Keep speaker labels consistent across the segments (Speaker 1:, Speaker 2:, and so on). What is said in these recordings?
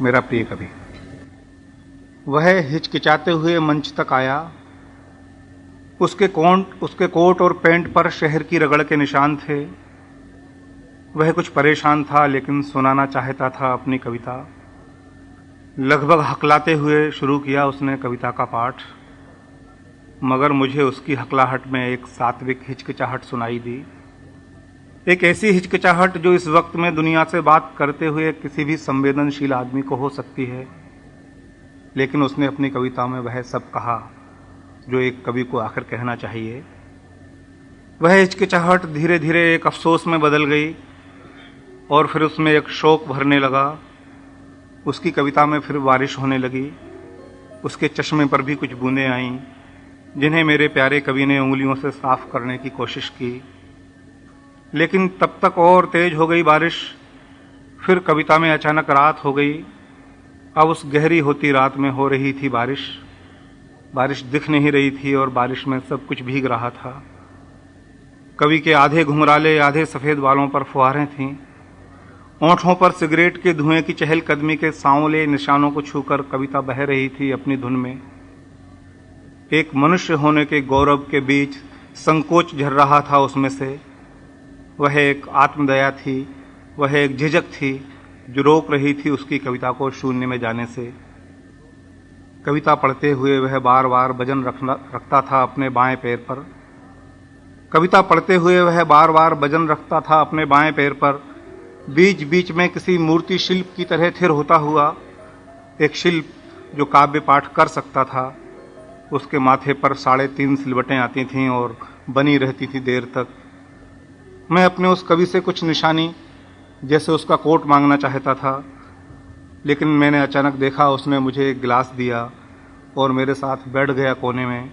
Speaker 1: मेरा प्रिय कवि। वह हिचकिचाते हुए मंच तक आया। उसके कोट और पैंट पर शहर की रगड़ के निशान थे। वह कुछ परेशान था, लेकिन सुनाना चाहता था अपनी कविता। लगभग हकलाते हुए शुरू किया उसने कविता का पाठ, मगर मुझे उसकी हकलाहट में एक सात्विक हिचकिचाहट सुनाई दी। एक ऐसी हिचकिचाहट जो इस वक्त में दुनिया से बात करते हुए किसी भी संवेदनशील आदमी को हो सकती है, लेकिन उसने अपनी कविता में वह सब कहा जो एक कवि को आखिर कहना चाहिए। वह हिचकिचाहट धीरे धीरे एक अफसोस में बदल गई और फिर उसमें एक शोक भरने लगा। उसकी कविता में फिर बारिश होने लगी। उसके चश्मे पर भी कुछ बूंदें आईं, जिन्हें मेरे प्यारे कवि ने उंगलियों से साफ करने की कोशिश की, लेकिन तब तक और तेज हो गई बारिश। फिर कविता में अचानक रात हो गई। अब उस गहरी होती रात में हो रही थी बारिश। बारिश दिख नहीं रही थी और बारिश में सब कुछ भीग रहा था। कवि के आधे घुंघराले आधे सफेद बालों पर फुहारें थीं। ओंठों पर सिगरेट के धुएं की चहलकदमी के सांवले निशानों को छूकर कविता बह रही थी अपनी धुन में। एक मनुष्य होने के गौरव के बीच संकोच झर रहा था उसमें से। वह एक आत्मदया थी, वह एक झिझक थी जो रोक रही थी उसकी कविता को शून्य में जाने से। कविता पढ़ते हुए वह बार बार वजन रखता था अपने बाएं पैर पर। कविता पढ़ते हुए वह बार बार वजन रखता था अपने बाएं पैर पर, बीच बीच में किसी मूर्ति शिल्प की तरह थिर होता हुआ। एक शिल्प जो काव्य पाठ कर सकता था। उसके माथे पर 3.5 सिलवटें आती थीं और बनी रहती थी देर तक। मैं अपने उस कवि से कुछ निशानी, जैसे उसका कोट मांगना चाहता था, लेकिन मैंने अचानक देखा उसने मुझे एक गिलास दिया और मेरे साथ बैठ गया कोने में।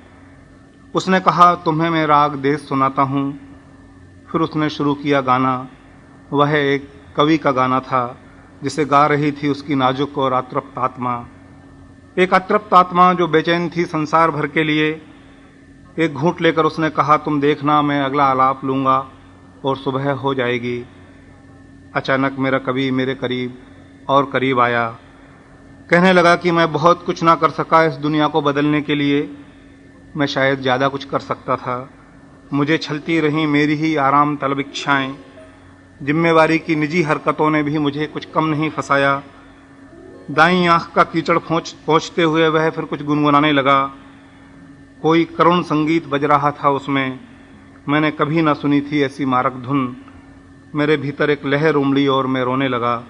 Speaker 1: उसने कहा, तुम्हें मैं राग देश सुनाता हूँ। फिर उसने शुरू किया गाना। वह एक कवि का गाना था जिसे गा रही थी उसकी नाजुक और अतृप्त आत्मा। एक अतृप्त आत्मा जो बेचैन थी संसार भर के लिए। एक घूंट लेकर उसने कहा, तुम देखना, मैं अगला आलाप लूंगा और सुबह हो जाएगी। अचानक मेरा कवि मेरे करीब और करीब आया। कहने लगा कि मैं बहुत कुछ ना कर सका इस दुनिया को बदलने के लिए, मैं शायद ज़्यादा कुछ कर सकता था। मुझे छलती रहीं मेरी ही आराम तलब इच्छाएं। जिम्मेवारी की निजी हरकतों ने भी मुझे कुछ कम नहीं फंसाया। दाईं आंख का कीचड़ पोंछते हुए वह फिर कुछ गुनगुनाने लगा। कोई करुण संगीत बज रहा था उसमें। मैंने कभी ना सुनी थी ऐसी मारक धुन। मेरे भीतर एक लहर उमड़ी और मैं रोने लगा।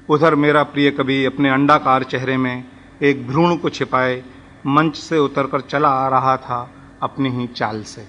Speaker 1: उधर मेरा प्रिय कवि अपने अंडाकार चेहरे में एक भ्रूण को छिपाए मंच से उतरकर चला आ रहा था अपनी ही चाल से।